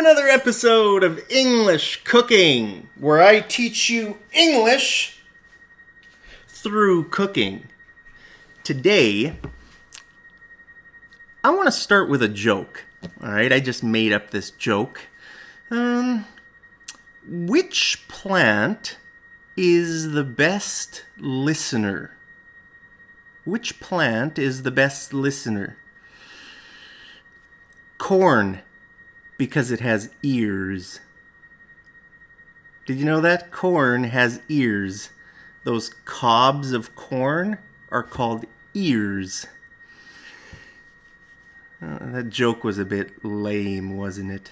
another episode of English Cooking, where I teach you English through cooking. Today, I want to start with a joke. Alright, I just made up this joke. Which plant is the best listener? Which plant is the best listener? Corn, because it has ears. Did you know that? Corn has ears. Those cobs of corn are called ears. That joke was a bit lame, wasn't it?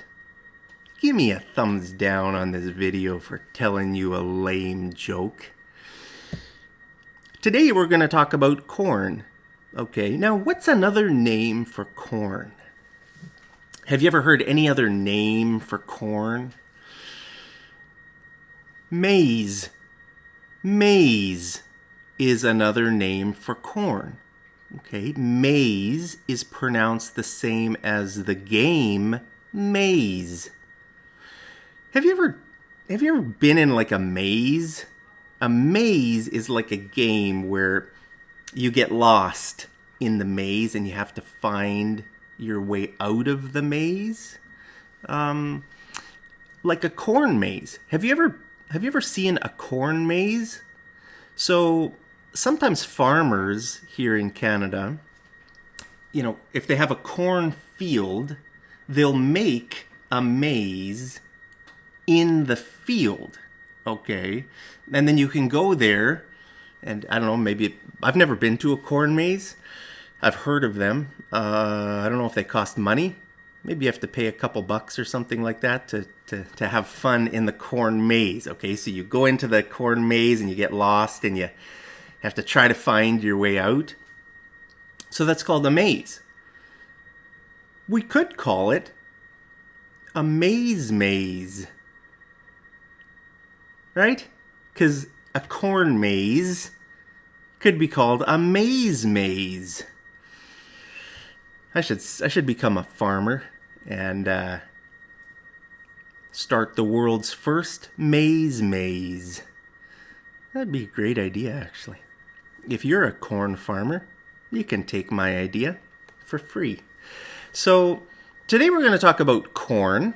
Give me a thumbs down on this video for telling you a lame joke. Today we're going to talk about corn. Okay, now what's another name for corn? Have you ever heard any other name for corn? Maize. Maize is another name for corn. Okay, maize is pronounced the same as the game maze. Have you ever been in like a maze? A maze is like a game where you get lost in the maze and you have to find your way out of the maze. Like a corn maze. Have you ever seen a corn maze? So sometimes farmers here in Canada, if they have a corn field, they'll make a maze in the field. Okay, and then you can go there, and I don't know, maybe I've never been to a corn maze. I've heard of them. I don't know if they cost money. Maybe you have to pay a couple bucks or something like that to have fun in the corn maze. Okay, so you go into the corn maze and you get lost and you have to try to find your way out. So that's called a maze. We could call it a maze. Right? Because a corn maze could be called a maze. I should become a farmer and start the world's first maze. That'd be a great idea, actually. If you're a corn farmer, you can take my idea for free. So today we're going to talk about corn,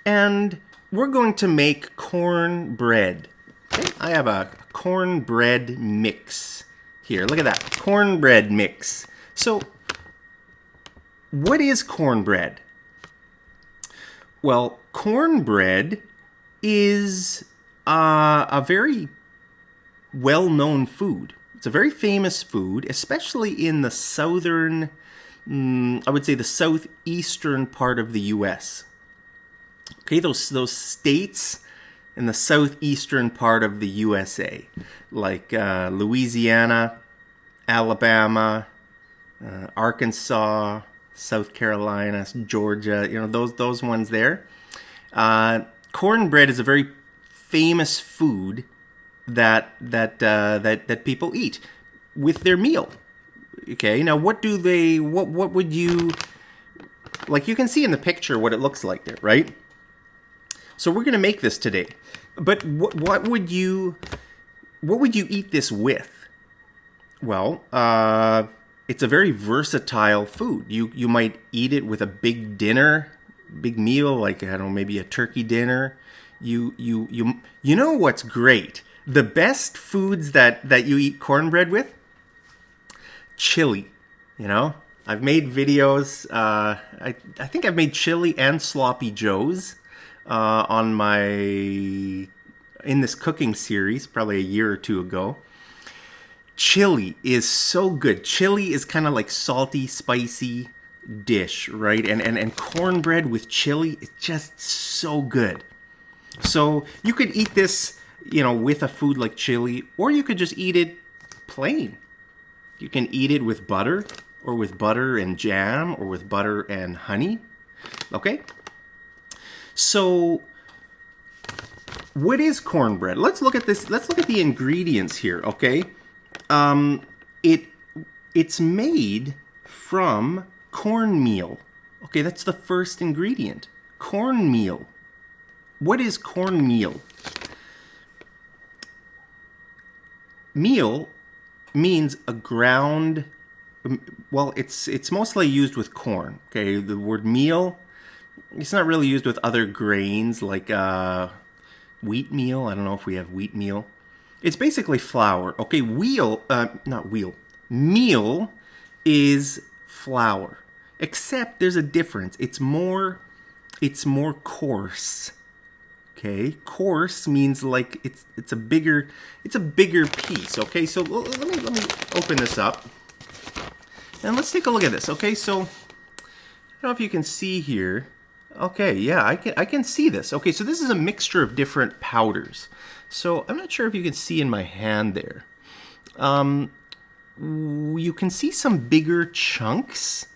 and we're going to make cornbread. Okay? I have a cornbread mix here. Look at that, cornbread mix. So what is cornbread? Well, cornbread is a very well-known food. It's a very famous food, especially in the southern, I would say the southeastern part of the U.S. Okay, those states in the southeastern part of the USA, like Louisiana, Alabama, Arkansas, South Carolina, Georgia, those ones there. Cornbread is a very famous food that people eat with their meal. Okay, now what would you, like, you can see in the picture what it looks like there, right? So we're going to make this today. But what would you eat this with? Well, it's a very versatile food. You might eat it with a big meal, like, I don't know, maybe a turkey dinner. You know what's great? The best foods that you eat cornbread with? Chili. I've made videos. I think I've made chili and sloppy joes in this cooking series, probably a year or two ago. Chili is so good. Chili is kind of like salty, spicy dish, right? And cornbread with chili is just so good. So you could eat this, with a food like chili, or you could just eat it plain. You can eat it with butter, or with butter and jam, or with butter and honey. Okay? So what is cornbread? Let's look at this. Let's look at the ingredients here, okay? It's made from cornmeal. Okay, that's the first ingredient. cornmeal. What is cornmeal? Meal means a ground. Well, it's mostly used with corn. Okay, the word meal, it's not really used with other grains like wheat meal. I don't know if we have wheat meal. It's basically flour. Okay, not wheel. Meal is flour, except there's a difference. It's more coarse. Okay, coarse means like it's a bigger piece. Okay, so let me open this up and let's take a look at this. Okay, so I don't know if you can see here. Okay, yeah, I can see this. Okay, so this is a mixture of different powders. So I'm not sure if you can see in my hand there. You can see some bigger chunks,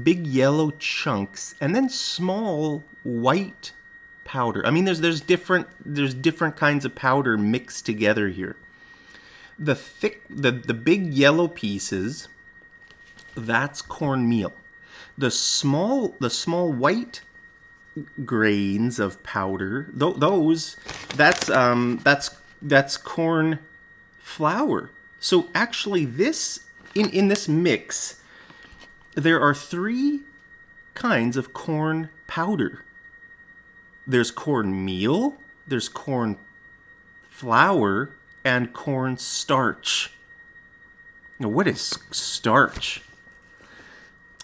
big yellow chunks, and then small white powder. I mean, there's different kinds of powder mixed together here. The big yellow pieces, that's cornmeal. The small white grains of powder, that's corn flour. So actually, this in this mix, there are 3 kinds of corn powder. There's cornmeal, there's corn flour, and corn starch. Now, what is starch?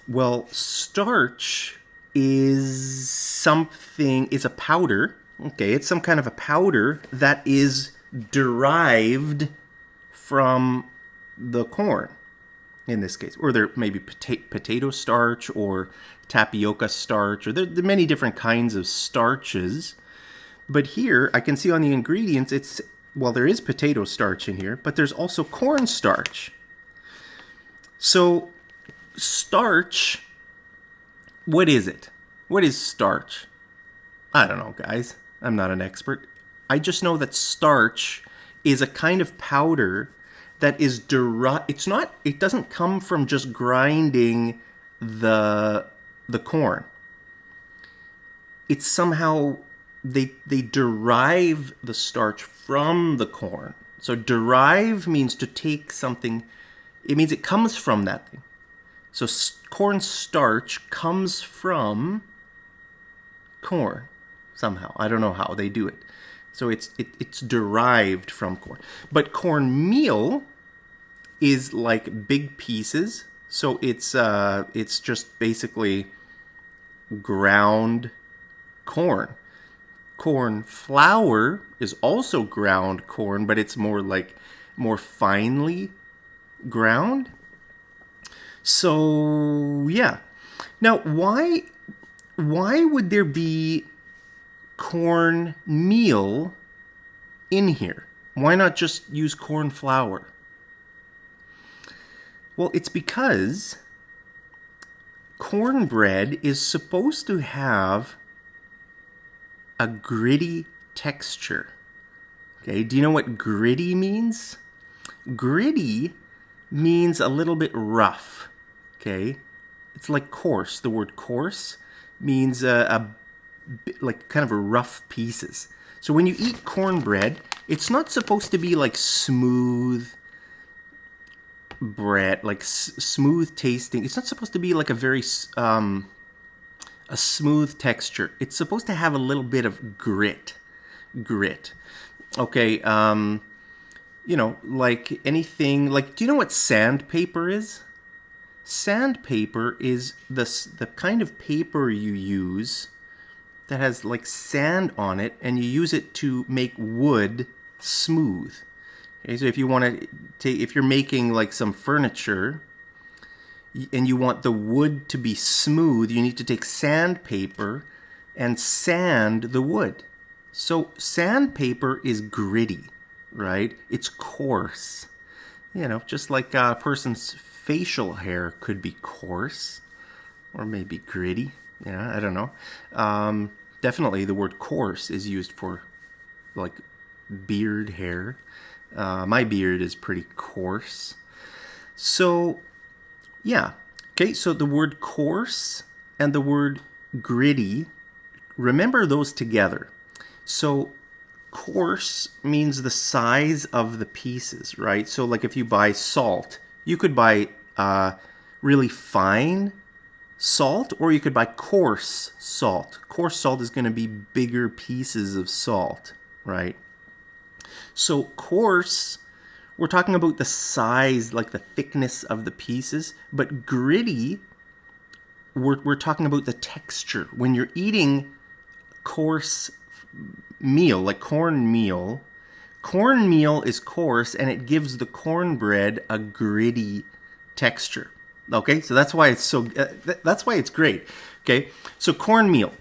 Well, starch is a powder. Okay, it's some kind of a powder that is derived from the corn, in this case. Or there may be potato starch or tapioca starch, or there are many different kinds of starches. But here, I can see on the ingredients, there is potato starch in here, but there's also corn starch. So, starch, what is it? What is starch? I don't know, guys. I'm not an expert. I just know that starch is a kind of powder that is derived. It doesn't come from just grinding the corn. It's somehow they derive the starch from the corn. So derive means to take something. It means it comes from that thing. So corn starch comes from corn somehow. I don't know how they do it. So it's derived from corn. But cornmeal is like big pieces. So it's just basically ground corn. Corn flour is also ground corn, but it's more finely ground. So yeah. Now why would there be cornmeal in here? Why not just use corn flour? Well, it's because cornbread is supposed to have a gritty texture. Okay, do you know what gritty means? Gritty means a little bit rough. Okay, it's like coarse. The word coarse means like kind of a rough pieces. So when you eat cornbread, it's not supposed to be like smooth bread, like smooth tasting. It's not supposed to be like a very a smooth texture. It's supposed to have a little bit of grit. Okay, like anything, like, do you know what sandpaper is? Sandpaper is the kind of paper you use that has like sand on it, and you use it to make wood smooth. Okay, so if you want to if you're making like some furniture and you want the wood to be smooth, you need to take sandpaper and sand the wood. So sandpaper is gritty, right? It's coarse. Just like a person's facial hair could be coarse or maybe gritty. I don't know. Definitely the word coarse is used for like beard hair. My beard is pretty coarse. So, yeah. Okay, so the word coarse and the word gritty remember those together. So coarse means the size of the pieces, right? So like if you buy salt, you could buy really fine salt, or you could buy coarse salt. Coarse salt is going to be bigger pieces of salt, right? So coarse, we're talking about the size, like the thickness of the pieces, but gritty, we're talking about the texture. When you're eating coarse meal, like cornmeal is coarse, and it gives the cornbread a gritty texture. Okay, so that's why it's so. That's why it's great. Okay, so cornmeal.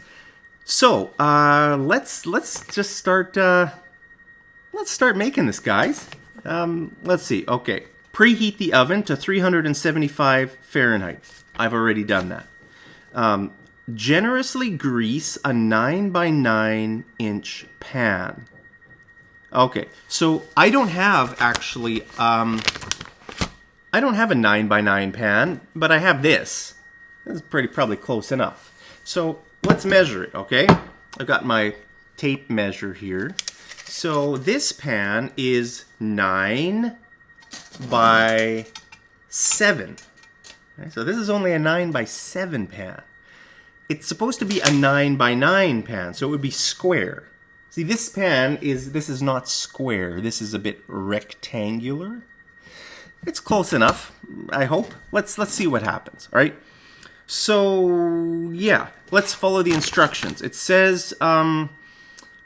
So let's just start. Let's start making this, guys. Let's see. Okay, preheat the oven to 375 Fahrenheit. I've already done that. Generously grease a 9 by 9 inch pan. Okay, so I don't have actually. I don't have a 9 by 9 pan, but I have this. This is probably close enough. So let's measure it, okay? I've got my tape measure here. So this pan is 9 by 7. Okay, so this is only a 9 by 7 pan. It's supposed to be a 9 by 9 pan, so it would be square. See, this pan is not square. This is a bit rectangular. It's close enough, I hope. Let's see what happens, all right? So, yeah, let's follow the instructions. It says,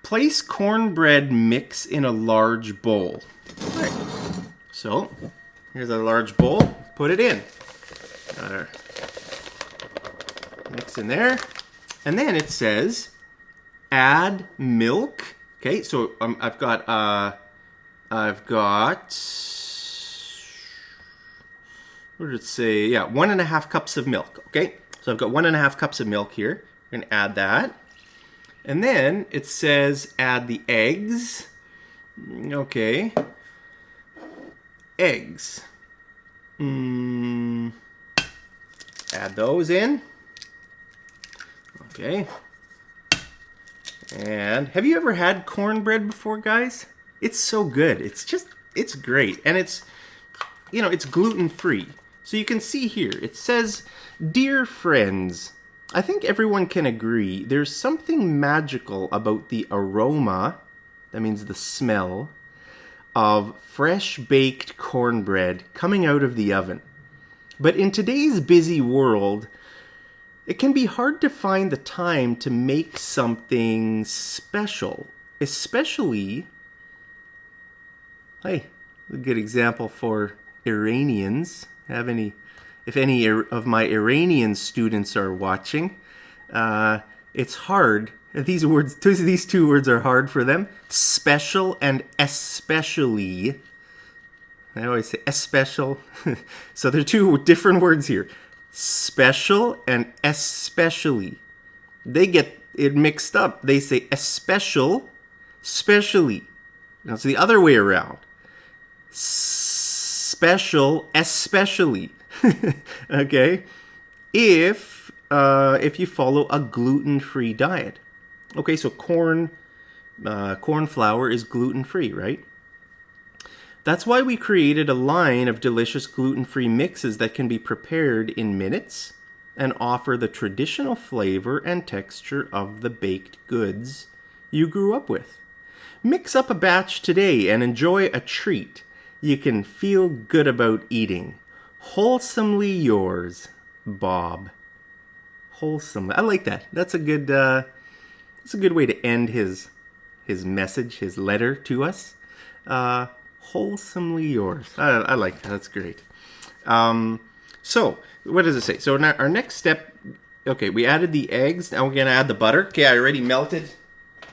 place cornbread mix in a large bowl. All right. So, here's a large bowl. Put it in. Mix in there. And then it says, add milk. Okay, so I've got, what did it say? Yeah, 1.5 cups of milk. Okay, so I've got 1.5 cups of milk here. We're gonna add that, and then it says add the eggs. Okay, eggs. Add those in. Okay. And have you ever had cornbread before, guys? It's so good. It's great, and it's gluten-free. So you can see here, it says, dear friends, I think everyone can agree there's something magical about the aroma, that means the smell, of fresh baked cornbread coming out of the oven. But in today's busy world, it can be hard to find the time to make something special, especially, hey, a good example for Iranians. If any of my Iranian students are watching, it's hard. These two words are hard for them. Special and especially. I always say especial. So there are two different words here. Special and especially. They get it mixed up. They say especial, specially. Now it's the other way around. Special, especially. Okay, if you follow a gluten-free diet. Okay, so corn flour is gluten-free, right? That's why we created a line of delicious gluten-free mixes that can be prepared in minutes and offer the traditional flavor and texture of the baked goods you grew up with. Mix up a batch today and enjoy a treat you can feel good about eating. Wholesomely yours, Bob. Wholesomely. I like that. That's a good way to end his message, his letter to us. Wholesomely yours. I like that. That's great. So, what does it say? So, now our next step, okay, we added the eggs. Now we're going to add the butter. Okay, I already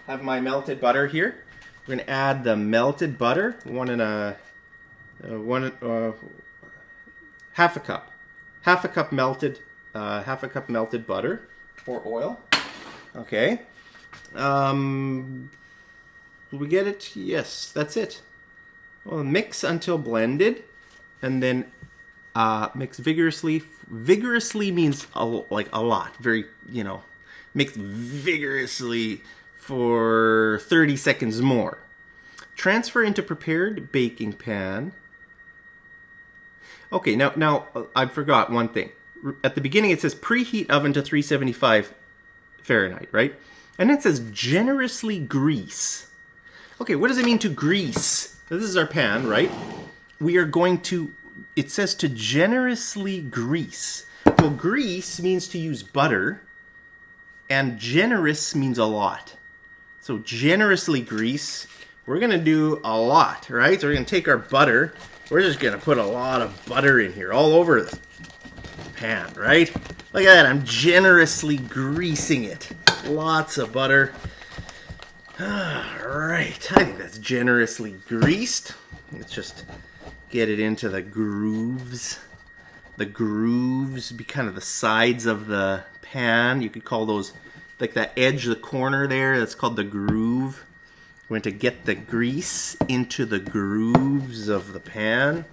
have my melted butter here. We're going to add the melted butter. Half a cup melted butter or oil. Okay. We get it? Yes, that's it. Well, mix until blended, and then mix vigorously. Vigorously means like a lot. Very, Mix vigorously for 30 seconds more. Transfer into prepared baking pan. Okay, now I forgot one thing. At the beginning it says preheat oven to 375 Fahrenheit, right? And it says generously grease. Okay, what does it mean to grease? This is our pan, right? We are going to, it says to generously grease. Well, grease means to use butter, and generous means a lot. So generously grease, we're gonna do a lot, right? So we're gonna take our butter, we're just gonna put a lot of butter in here, all over the pan, right? Look at that, I'm generously greasing it. Lots of butter. All right, I think that's generously greased. Let's just get it into the grooves. The grooves be kind of the sides of the pan. You could call those, like that edge, the corner there, that's called the groove. We're going to get the grease into the grooves of the pan.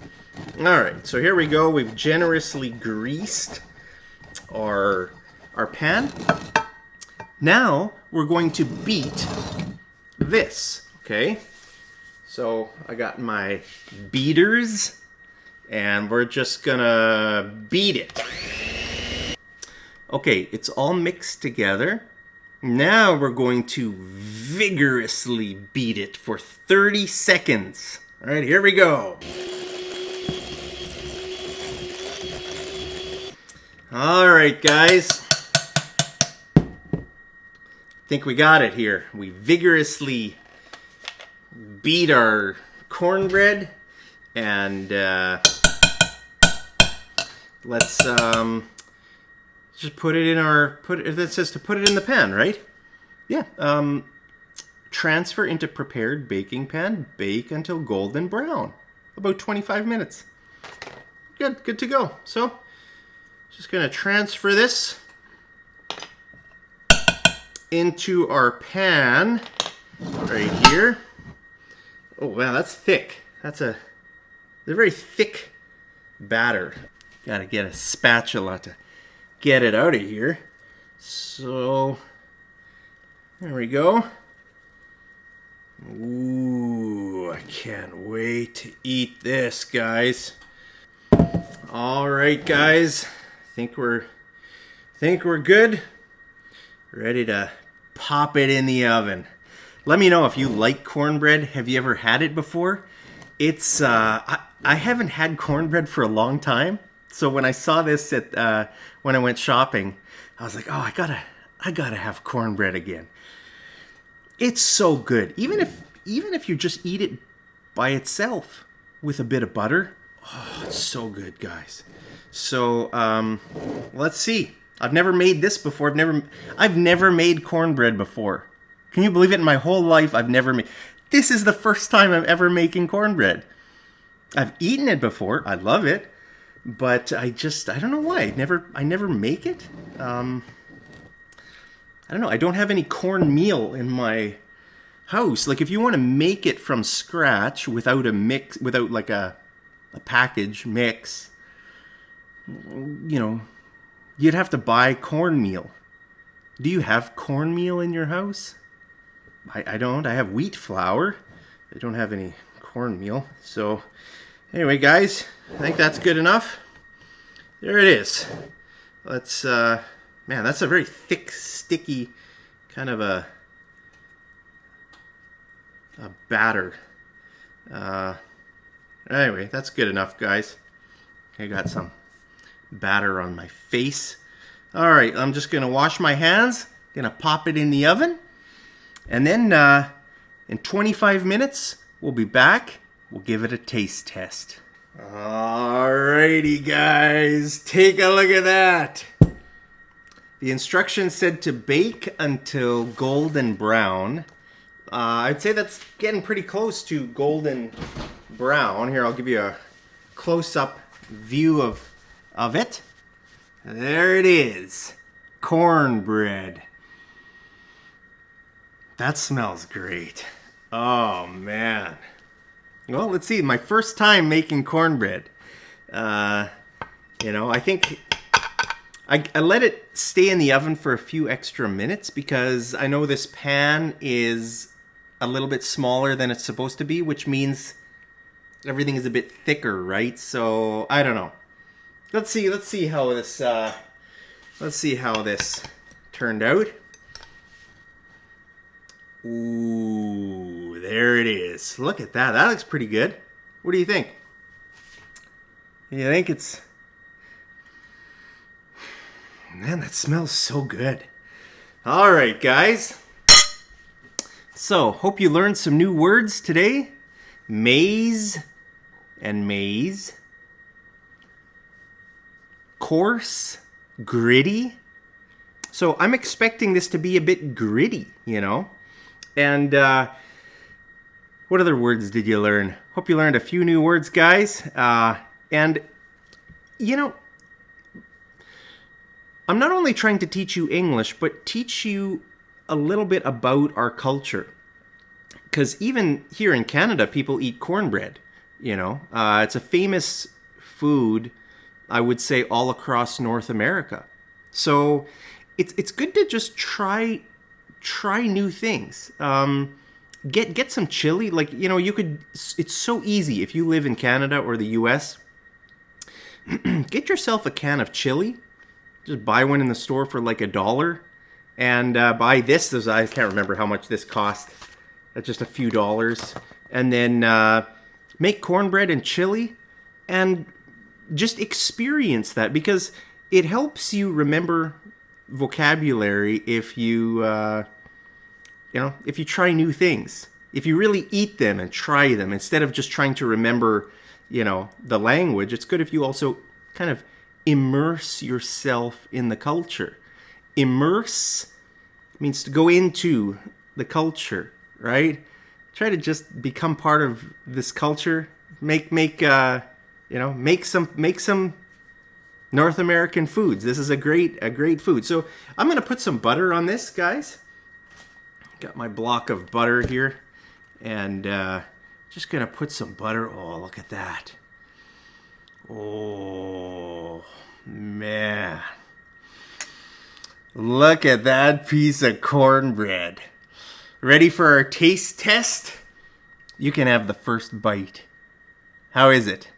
All right, so here we go. We've generously greased our pan. Now we're going to beat this, okay? So I got my beaters, and we're just gonna beat it. Okay, it's all mixed together. Now we're going to vigorously beat it for 30 seconds. All right, here we go. All right, guys. I think we got it here. We vigorously beat our cornbread, and let's just put it in our, it says to put it in the pan, right? Yeah. Transfer into prepared baking pan. Bake until golden brown. About 25 minutes. Good to go. So, just gonna transfer this into our pan right here. Oh wow, that's thick. That's a very thick batter. Gotta get a spatula to get it out of here. So there we go. Ooh, I can't wait to eat this, guys. All right, guys. Think we're good. Ready to pop it in the oven. Let me know if you like cornbread. Have you ever had it before? It's I haven't had cornbread for a long time. So when I saw this at when I went shopping, I was like, oh, I gotta have cornbread again. It's so good. Even if you just eat it by itself with a bit of butter. Oh, it's so good, guys. So let's see. I've never made this before. I've never made cornbread before. Can you believe it? In my whole life, I've never made. This is the first time I'm ever making cornbread. I've eaten it before. I love it, but I don't know why. I never make it. I don't know. I don't have any cornmeal in my house. Like if you want to make it from scratch without a mix, without like a package mix, you know, you'd have to buy cornmeal. Do you have cornmeal in your house? I don't. I have wheat flour. I don't have any cornmeal. So anyway, guys, I think that's good enough. There it is. Let's, man, that's a very thick, sticky kind of a batter. Anyway, that's good enough, guys. I got some batter on my face. All right, I'm just going to wash my hands. Going to pop it in the oven. And then in 25 minutes, we'll be back. We'll give it a taste test. Alrighty, guys. Take a look at that. The instructions said to bake until golden brown. I'd say that's getting pretty close to golden brown. Here, I'll give you a close-up view of it. There it is. Cornbread. That smells great. Oh, man. Well, let's see. My first time making cornbread. You know, I think I let it stay in the oven for a few extra minutes because I know this pan is a little bit smaller than it's supposed to be, which means everything is a bit thicker, right? So I don't know. Let's see how this turned out. Ooh, there it is. Look at that. That looks pretty good. What do you think? You think it's... Man, that smells so good. All right, guys. So, hope you learned some new words today. Maize and maize. Coarse, gritty. So, I'm expecting this to be a bit gritty, you know. And what other words did you learn? Hope you learned a few new words, guys. And, you know, I'm not only trying to teach you English, but teach you a little bit about our culture. Because even here in Canada, people eat cornbread, you know. It's a famous food, I would say, all across North America. So it's good to just try new things. Get some chili. Like, you know, you could... It's so easy if you live in Canada or the US. Get yourself a can of chili. Just buy one in the store for like $1, and buy this. I can't remember how much this cost. That's just a few dollars. And then make cornbread and chili, and just experience that, because it helps you remember vocabulary if you if you try new things. If you really eat them and try them instead of just trying to remember, you know, the language. It's good if you also kind of immerse yourself in the culture. Immerse means to go into the culture, right? Try to just become part of this culture. Make some North American foods. This is a great food. So I'm gonna put some butter on this, guys. Got my block of butter here, and just gonna put some butter. Oh, look at that. Oh, man. Look at that piece of cornbread. Ready for our taste test? You can have the first bite. How is it?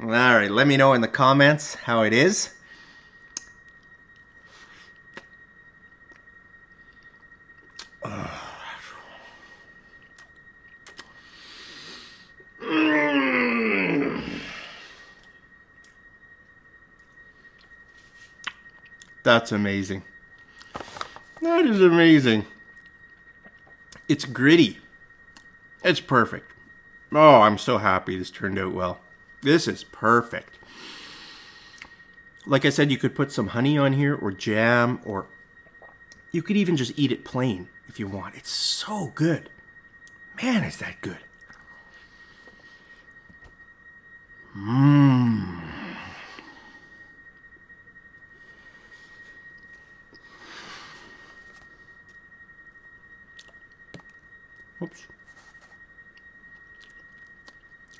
All right, let me know in the comments how it is. That's amazing. That is amazing. It's gritty. It's perfect. Oh, I'm so happy this turned out well. This is perfect. Like I said, you could put some honey on here or jam, or you could even just eat it plain if you want. It's so good. Man, is that good. Mmm. Oops.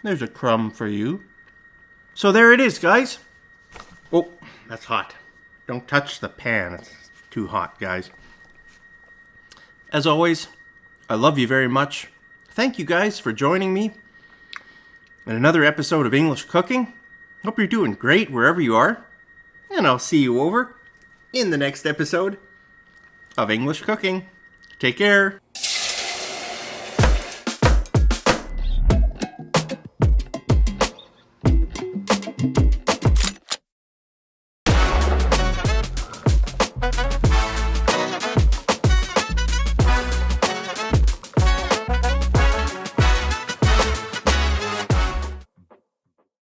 There's a crumb for you. So there it is, guys. Oh, that's hot. Don't touch the pan. It's too hot, guys. As always, I love you very much. Thank you guys for joining me in another episode of English Cooking. Hope you're doing great wherever you are. And I'll see you over in the next episode of English Cooking. Take care.